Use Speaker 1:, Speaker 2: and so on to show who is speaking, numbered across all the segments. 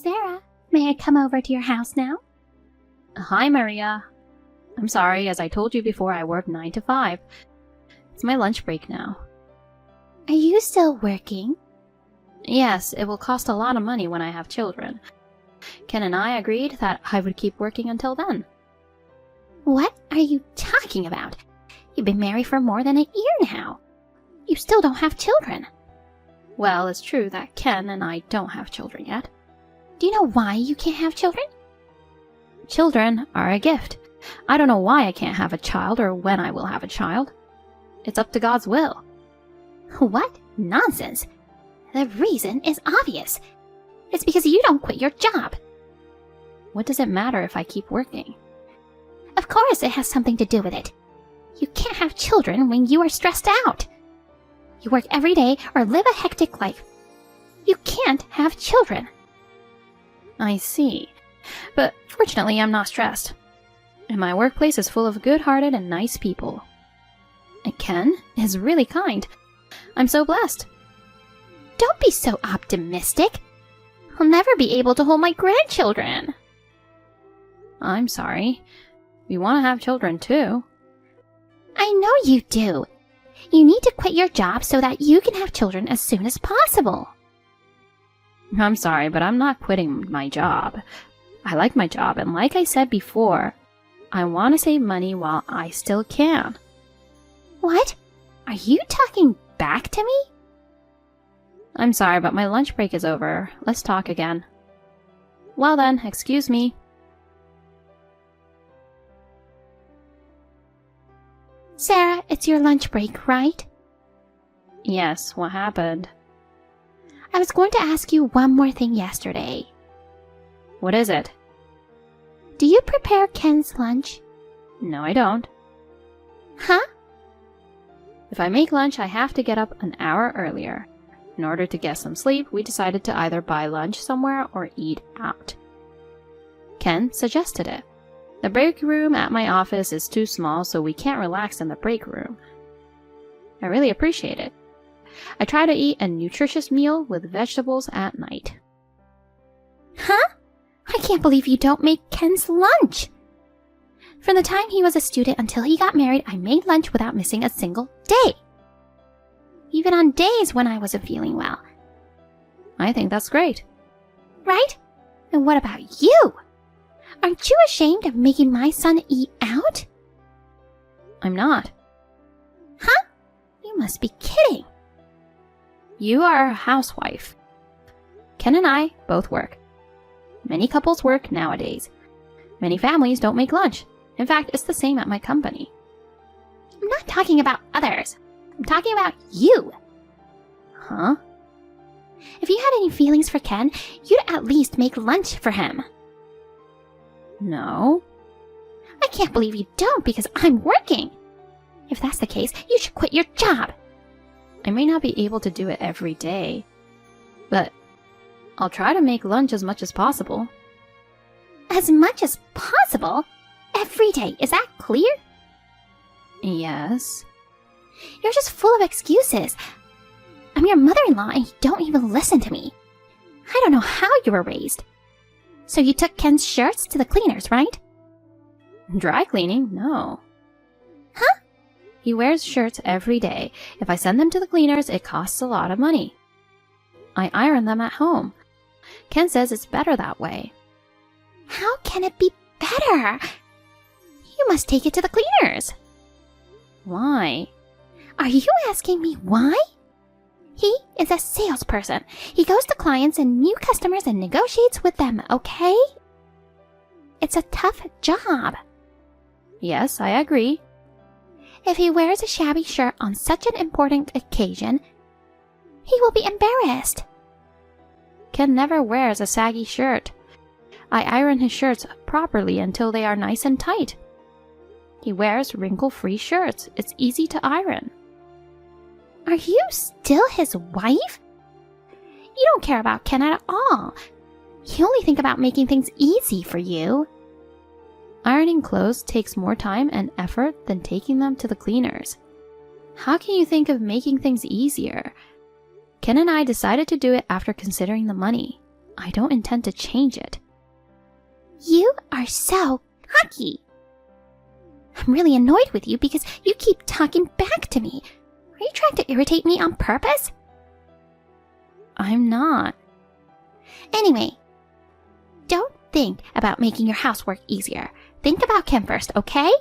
Speaker 1: Sarah, may I come over to your house now?
Speaker 2: Hi, Maria. I'm sorry, as I told you before, I work 9 to 5. It's my lunch break now.
Speaker 1: Are you still working?
Speaker 2: Yes, it will cost a lot of money when I have children. Ken and I agreed that I would keep working until then.
Speaker 1: What are you talking about? You've been married for more than a year now. You still don't have children.
Speaker 2: Well, it's true that Ken and I don't have children yet.
Speaker 1: Do you know why you can't have children?
Speaker 2: Children are a gift. I don't know why I can't have a child or when I will have a child. It's up to God's will.
Speaker 1: What nonsense! The reason is obvious. It's because you don't quit your job.
Speaker 2: What does it matter if I keep working?
Speaker 1: Of course it has something to do with it. You can't have children when you are stressed out. You work every day or live a hectic life. You can't have children.
Speaker 2: I see. But fortunately, I'm not stressed. And my workplace is full of good-hearted and nice people. And Ken is really kind. I'm so blessed.
Speaker 1: Don't be so optimistic. I'll never be able to hold my grandchildren.
Speaker 2: I'm sorry. We want to have children too.
Speaker 1: I know you do. You need to quit your job so that you can have children as soon as possible.
Speaker 2: I'm sorry, but I'm not quitting my job. I like my job, and like I said before, I want to save money while I still can.
Speaker 1: What? Are you talking back to me?
Speaker 2: I'm sorry, but my lunch break is over. Let's talk again. Well then, excuse me.
Speaker 1: Sarah, it's your lunch break, right?
Speaker 2: Yes, what happened?
Speaker 1: I was going to ask you one more thing yesterday.
Speaker 2: What is it?
Speaker 1: Do you prepare Ken's lunch?
Speaker 2: No, I don't.
Speaker 1: Huh?
Speaker 2: If I make lunch, I have to get up an hour earlier. In order to get some sleep, we decided to either buy lunch somewhere or eat out. Ken suggested it. The break room at my office is too small, so we can't relax in the break room. I really appreciate it. I try to eat a nutritious meal with vegetables at night.
Speaker 1: Huh? I can't believe you don't make Ken's lunch. From the time he was a student until he got married, I made lunch without missing a single day. Even on days when I wasn't feeling well.
Speaker 2: I think that's great.
Speaker 1: Right? And what about you? Aren't you ashamed of making my son eat out?
Speaker 2: I'm not.
Speaker 1: Huh? You must be kidding.
Speaker 2: You are a housewife. Ken and I both work. Many couples work nowadays. Many families don't make lunch. In fact, it's the same at my company.
Speaker 1: I'm not talking about others. I'm talking about you.
Speaker 2: Huh?
Speaker 1: If you had any feelings for Ken, you'd at least make lunch for him.
Speaker 2: No.
Speaker 1: I can't believe you don't because I'm working. If that's the case, you should quit your job.
Speaker 2: I may not be able to do it every day, but I'll try to make lunch as much as possible.
Speaker 1: As much as possible? Every day, is that clear?
Speaker 2: Yes.
Speaker 1: You're just full of excuses. I'm your mother-in-law and you don't even listen to me. I don't know how you were raised. So you took Ken's shirts to the cleaners, right?
Speaker 2: Dry cleaning? No.
Speaker 1: Huh?
Speaker 2: He wears shirts every day. If I send them to the cleaners, it costs a lot of money. I iron them at home. Ken says it's better that way.
Speaker 1: How can it be better? You must take it to the cleaners.
Speaker 2: Why?
Speaker 1: Are you asking me why? He is a salesperson. He goes to clients and new customers and negotiates with them, okay? It's a tough job.
Speaker 2: Yes, I agree.
Speaker 1: If he wears a shabby shirt on such an important occasion, he will be embarrassed.
Speaker 2: Ken never wears a saggy shirt. I iron his shirts properly until they are nice and tight. He wears wrinkle-free shirts. It's easy to iron.
Speaker 1: Are you still his wife? You don't care about Ken at all. You only think about making things easy for you.
Speaker 2: Ironing clothes takes more time and effort than taking them to the cleaners. How can you think of making things easier? Ken and I decided to do it after considering the money. I don't intend to change it.
Speaker 1: You are so cocky. I'm really annoyed with you because you keep talking back to me. Are you trying to irritate me on purpose?
Speaker 2: I'm not.
Speaker 1: Anyway, don't think about making your housework easier. Think about Ken first, okay?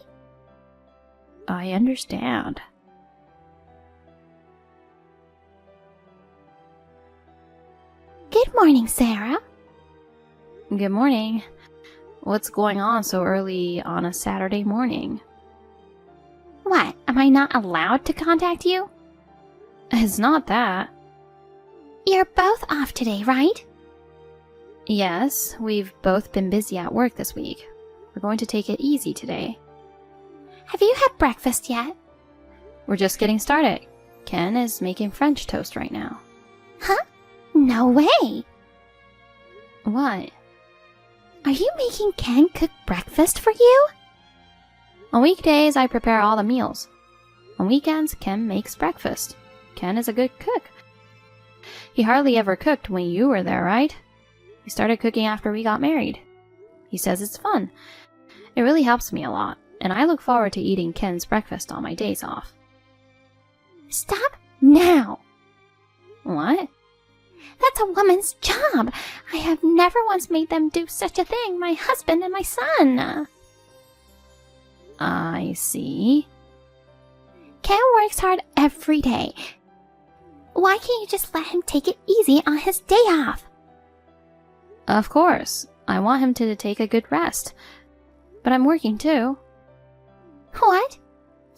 Speaker 2: I understand.
Speaker 1: Good morning, Sarah.
Speaker 2: Good morning. What's going on so early on a Saturday morning?
Speaker 1: What, am I not allowed to contact you?
Speaker 2: It's not that.
Speaker 1: You're both off today, right?
Speaker 2: Yes, we've both been busy at work this week. We're going to take it easy today.
Speaker 1: Have you had breakfast yet?
Speaker 2: We're just getting started. Ken is making French toast right now.
Speaker 1: Huh? No way!
Speaker 2: What?
Speaker 1: Are you making Ken cook breakfast for you?
Speaker 2: On weekdays, I prepare all the meals. On weekends, Ken makes breakfast. Ken is a good cook. He hardly ever cooked when you were there, right? He started cooking after we got married. He says it's fun. It really helps me a lot, and I look forward to eating Ken's breakfast on my days off.
Speaker 1: Stop now!
Speaker 2: What?
Speaker 1: That's a woman's job. I have never once made them do such a thing, my husband and my son.
Speaker 2: I see.
Speaker 1: Ken works hard every day. Why can't you just let him take it easy on his day off?
Speaker 2: Of course. I want him to take a good rest. But I'm working too.
Speaker 1: What?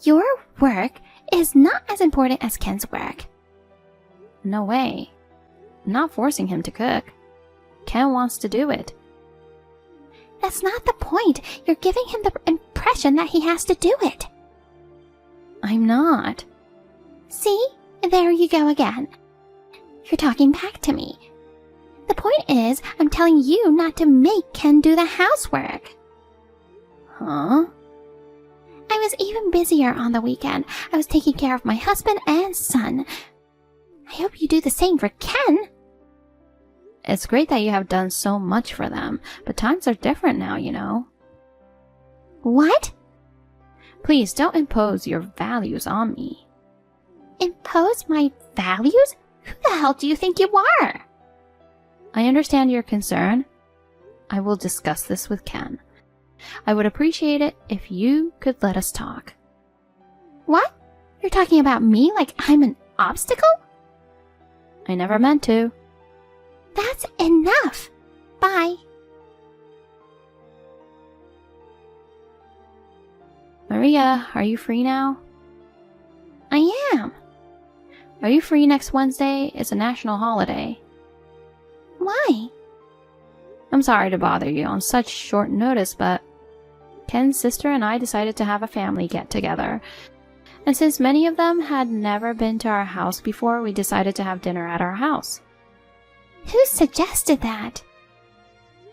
Speaker 1: Your work is not as important as Ken's work.
Speaker 2: No way. I'm not forcing him to cook. Ken wants to do it.
Speaker 1: That's not the point. You're giving him the impression that he has to do it.
Speaker 2: I'm not.
Speaker 1: See? There you go again. You're talking back to me. The point is, I'm telling you not to make Ken do the housework.
Speaker 2: Huh?
Speaker 1: I was even busier on the weekend. I was taking care of my husband and son. I hope you do the same for Ken.
Speaker 2: It's great that you have done so much for them, but times are different now, you know.
Speaker 1: What?
Speaker 2: Please don't impose your values on me.
Speaker 1: Impose my values? Who the hell do you think you are?
Speaker 2: I understand your concern. I will discuss this with Ken. I would appreciate it if you could let us talk.
Speaker 1: What? You're talking about me like I'm an obstacle?
Speaker 2: I never meant to.
Speaker 1: That's enough. Bye.
Speaker 2: Maria, are you free now?
Speaker 1: I am.
Speaker 2: Are you free next Wednesday? It's a national holiday.
Speaker 1: Why?
Speaker 2: I'm sorry to bother you on such short notice, but Ken's sister and I decided to have a family get-together. And since many of them had never been to our house before, we decided to have dinner at our house.
Speaker 1: Who suggested that?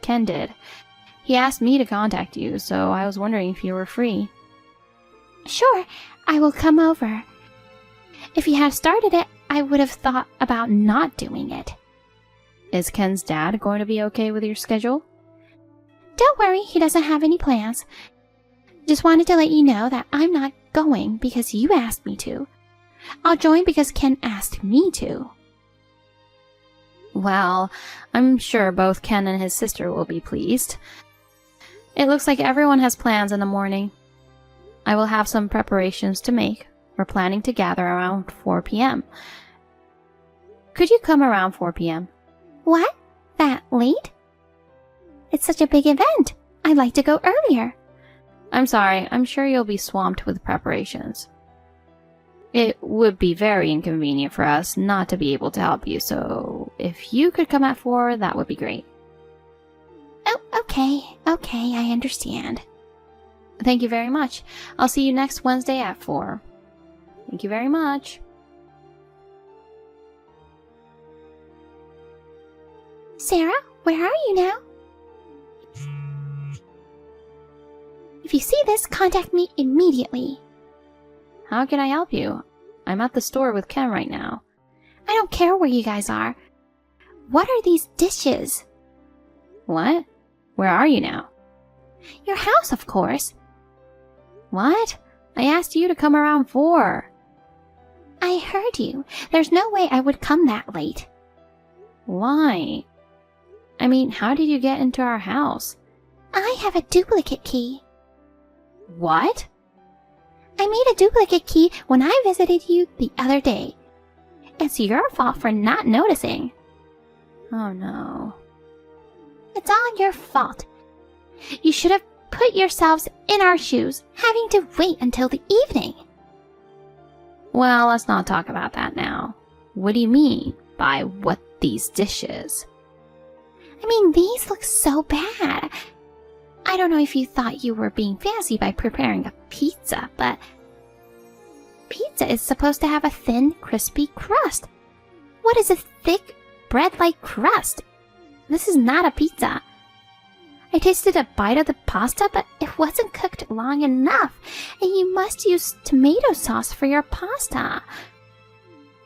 Speaker 2: Ken did. He asked me to contact you, so I was wondering if you were free.
Speaker 1: Sure, I will come over. If you had started it, I would have thought about not doing it.
Speaker 2: Is Ken's dad going to be okay with your schedule?
Speaker 1: Don't worry, he doesn't have any plans. Just wanted to let you know that I'm not going because you asked me to. I'll join because Ken asked me to.
Speaker 2: Well, I'm sure both Ken and his sister will be pleased. It looks like everyone has plans in the morning. I will have some preparations to make. We're planning to gather around 4 p.m. Could you come around 4 p.m.?
Speaker 1: What? That late? It's such a big event. I'd like to go earlier.
Speaker 2: I'm sorry, I'm sure you'll be swamped with preparations. It would be very inconvenient for us not to be able to help you, so if you could come at 4, that would be great.
Speaker 1: Oh, okay, I understand.
Speaker 2: Thank you very much. I'll see you next Wednesday at 4. Thank you very much.
Speaker 1: Sarah, where are you now? If you see this, contact me immediately.
Speaker 2: How can I help you? I'm at the store with Ken right now.
Speaker 1: I don't care where you guys are. What are these dishes?
Speaker 2: What? Where are you now?
Speaker 1: Your house, of course.
Speaker 2: What? I asked you to come around 4.
Speaker 1: I heard you. There's no way I would come that late.
Speaker 2: Why? I mean, how did you get into our house?
Speaker 1: I have a duplicate key.
Speaker 2: What?
Speaker 1: I made a duplicate key when I visited you the other day. It's your fault for not noticing.
Speaker 2: Oh no.
Speaker 1: It's all your fault. You should have put yourselves in our shoes, having to wait until the evening.
Speaker 2: Well, let's not talk about that now. What do you mean by what these dishes?
Speaker 1: I mean, these look so bad. I don't know if you thought you were being fancy by preparing a pizza, but pizza is supposed to have a thin, crispy crust. What is a thick, bread-like crust? This is not a pizza. I tasted a bite of the pasta, but it wasn't cooked long enough, and you must use tomato sauce for your pasta.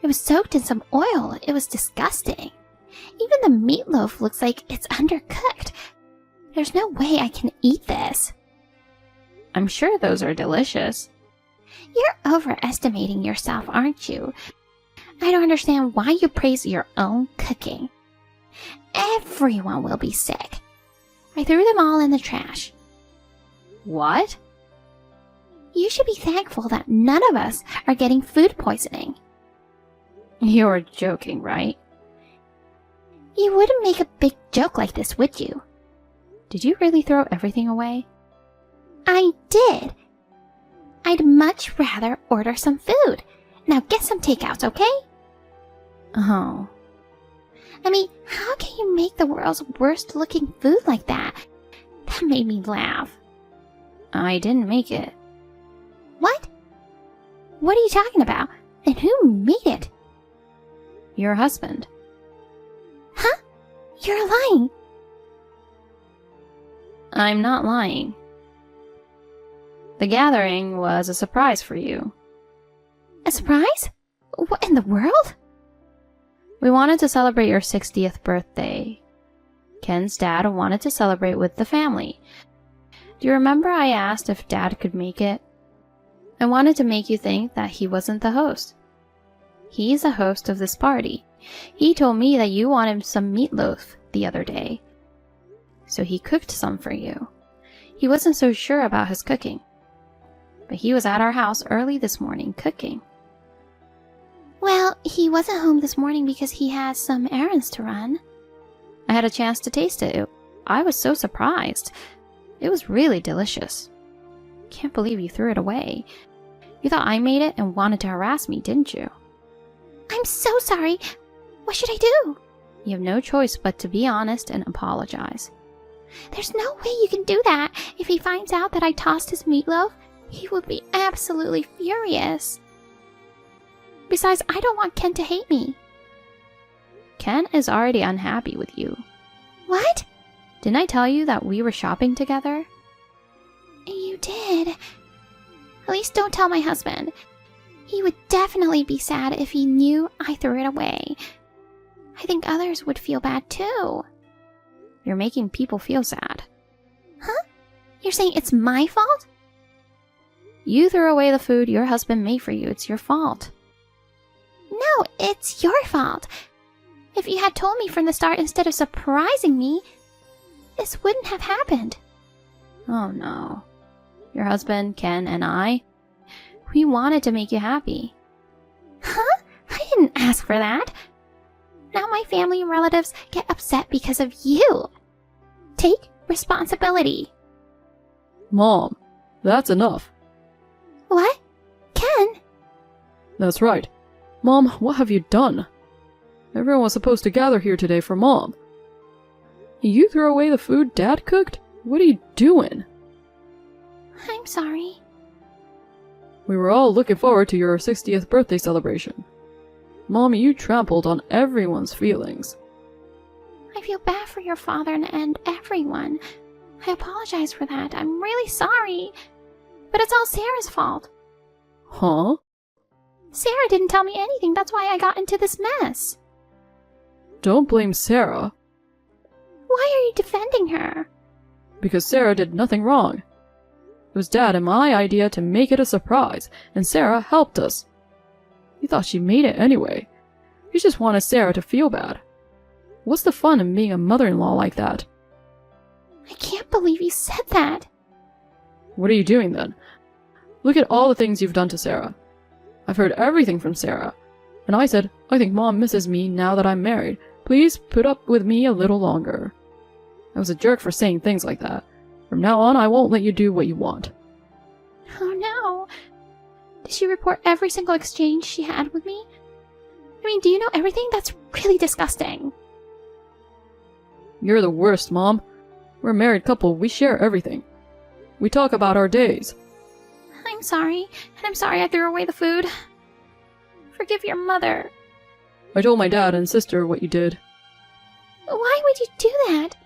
Speaker 1: It was soaked in some oil. It was disgusting. Even the meatloaf looks like it's undercooked. There's no way I can eat this.
Speaker 2: I'm sure those are delicious.
Speaker 1: You're overestimating yourself, aren't you? I don't understand why you praise your own cooking. Everyone will be sick. I threw them all in the trash.
Speaker 2: What?
Speaker 1: You should be thankful that none of us are getting food poisoning.
Speaker 2: You're joking, right?
Speaker 1: You wouldn't make a big joke like this, would you?
Speaker 2: Did you really throw everything away?
Speaker 1: I did. I'd much rather order some food. Now get some takeouts, okay?
Speaker 2: Oh.
Speaker 1: I mean, how can you make the world's worst looking food like that? That made me laugh.
Speaker 2: I didn't make it.
Speaker 1: What? What are you talking about? And who made it?
Speaker 2: Your husband.
Speaker 1: Huh? You're lying.
Speaker 2: I'm not lying. The gathering was a surprise for you.
Speaker 1: A surprise? What in the world?
Speaker 2: We wanted to celebrate your 60th birthday. Ken's dad wanted to celebrate with the family. Do you remember I asked if Dad could make it? I wanted to make you think that he wasn't the host. He's the host of this party. He told me that you wanted some meatloaf the other day, so he cooked some for you. He wasn't so sure about his cooking, but he was at our house early this morning cooking.
Speaker 1: Well, he wasn't home this morning because he has some errands to run.
Speaker 2: I had a chance to taste it. I was so surprised. It was really delicious. Can't believe you threw it away. You thought I made it and wanted to harass me, didn't you?
Speaker 1: I'm so sorry. What should I do?
Speaker 2: You have no choice but to be honest and apologize.
Speaker 1: There's no way you can do that. If he finds out that I tossed his meatloaf, he would be absolutely furious. Besides, I don't want Ken to hate me.
Speaker 2: Ken is already unhappy with you.
Speaker 1: What?
Speaker 2: Didn't I tell you that we were shopping together?
Speaker 1: You did. At least don't tell my husband. He would definitely be sad if he knew I threw it away. I think others would feel bad too.
Speaker 2: You're making people feel sad.
Speaker 1: Huh? You're saying it's my fault?
Speaker 2: You threw away the food your husband made for you. It's your fault.
Speaker 1: No, it's your fault. If you had told me from the start instead of surprising me, this wouldn't have happened.
Speaker 2: Oh no. Your husband, Ken, and I, we wanted to make you happy.
Speaker 1: Huh? I didn't ask for that. Now my family and relatives get upset because of you. Take responsibility.
Speaker 3: Mom, that's enough.
Speaker 1: What? Ken?
Speaker 3: That's right. Mom, what have you done? Everyone was supposed to gather here today for Mom. You threw away the food Dad cooked? What are you doing?
Speaker 1: I'm sorry.
Speaker 3: We were all looking forward to your 60th birthday celebration. Mom, you trampled on everyone's feelings.
Speaker 1: I feel bad for your father and everyone. I apologize for that. I'm really sorry. But it's all Sarah's fault.
Speaker 3: Huh?
Speaker 1: Sarah didn't tell me anything. That's why I got into this mess.
Speaker 3: Don't blame Sarah.
Speaker 1: Why are you defending her?
Speaker 3: Because Sarah did nothing wrong. It was Dad and my idea to make it a surprise, and Sarah helped us. We thought she made it anyway. We just wanted Sarah to feel bad. What's the fun in being a mother-in-law like that?
Speaker 1: I can't believe you said that.
Speaker 3: What are you doing then? Look at all the things you've done to Sarah. I've heard everything from Sarah. And I said, I think Mom misses me now that I'm married. Please put up with me a little longer. I was a jerk for saying things like that. From now on, I won't let you do what you want.
Speaker 1: Oh no. Did she report every single exchange she had with me? I mean, do you know everything? That's really disgusting.
Speaker 3: You're the worst, Mom. We're a married couple. We share everything. We talk about our days.
Speaker 1: I'm sorry, and I'm sorry I threw away the food. Forgive your mother.
Speaker 3: I told my dad and sister what you did.
Speaker 1: Why would you do that?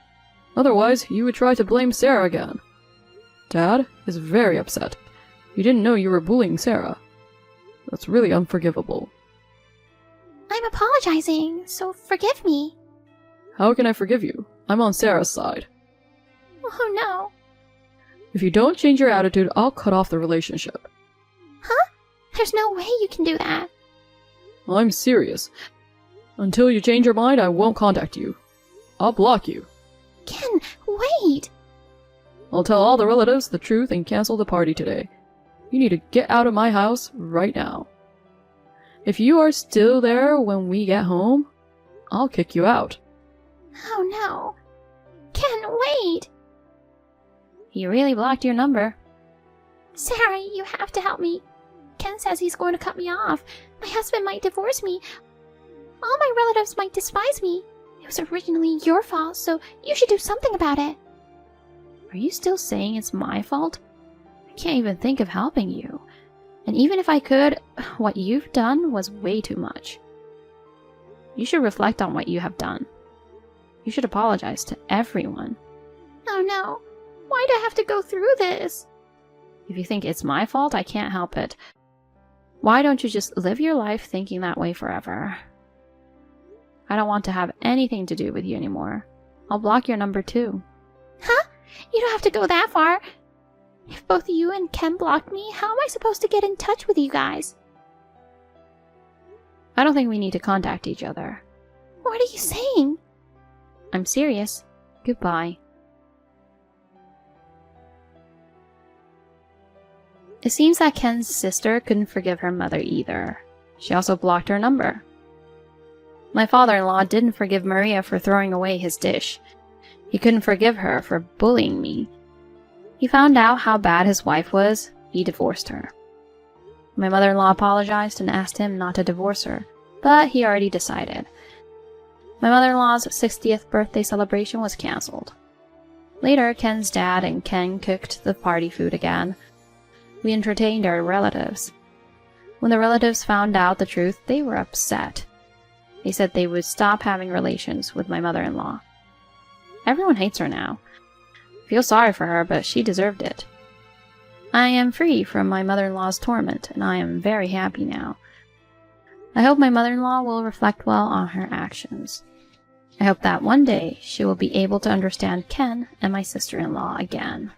Speaker 3: Otherwise, you would try to blame Sarah again. Dad is very upset. You didn't know you were bullying Sarah. That's really unforgivable.
Speaker 1: I'm apologizing, so forgive me.
Speaker 3: How can I forgive you? I'm on Sarah's side.
Speaker 1: Oh no.
Speaker 3: If you don't change your attitude, I'll cut off the relationship.
Speaker 1: Huh? There's no way you can do that.
Speaker 3: I'm serious. Until you change your mind, I won't contact you. I'll block you.
Speaker 1: Ken, wait!
Speaker 3: I'll tell all the relatives the truth and cancel the party today. You need to get out of my house right now. If you are still there when we get home, I'll kick you out.
Speaker 1: Oh no. Ken, wait!
Speaker 2: He really blocked your number.
Speaker 1: Sarah, you have to help me. Ken says he's going to cut me off. My husband might divorce me. All my relatives might despise me. It was originally your fault, so you should do something about it.
Speaker 2: Are you still saying it's my fault? I can't even think of helping you. And even if I could, what you've done was way too much. You should reflect on what you have done. You should apologize to everyone.
Speaker 1: Oh no. Why do I have to go through this?
Speaker 2: If you think it's my fault, I can't help it. Why don't you just live your life thinking that way forever? I don't want to have anything to do with you anymore. I'll block your number too.
Speaker 1: Huh? You don't have to go that far. If both you and Ken blocked me, how am I supposed to get in touch with you guys?
Speaker 2: I don't think we need to contact each other.
Speaker 1: What are you saying?
Speaker 2: I'm serious. Goodbye. It seems that Ken's sister couldn't forgive her mother either. She also blocked her number. My father-in-law didn't forgive Maria for throwing away his dish. He couldn't forgive her for bullying me. He found out how bad his wife was. He divorced her. My mother-in-law apologized and asked him not to divorce her, but he already decided. My mother-in-law's 60th birthday celebration was canceled. Later, Ken's dad and Ken cooked the party food again. We entertained our relatives. When the relatives found out the truth, they were upset. They said they would stop having relations with my mother-in-law. Everyone hates her now. I feel sorry for her, but she deserved it. I am free from my mother-in-law's torment, and I am very happy now. I hope my mother-in-law will reflect well on her actions. I hope that one day she will be able to understand Ken and my sister-in-law again.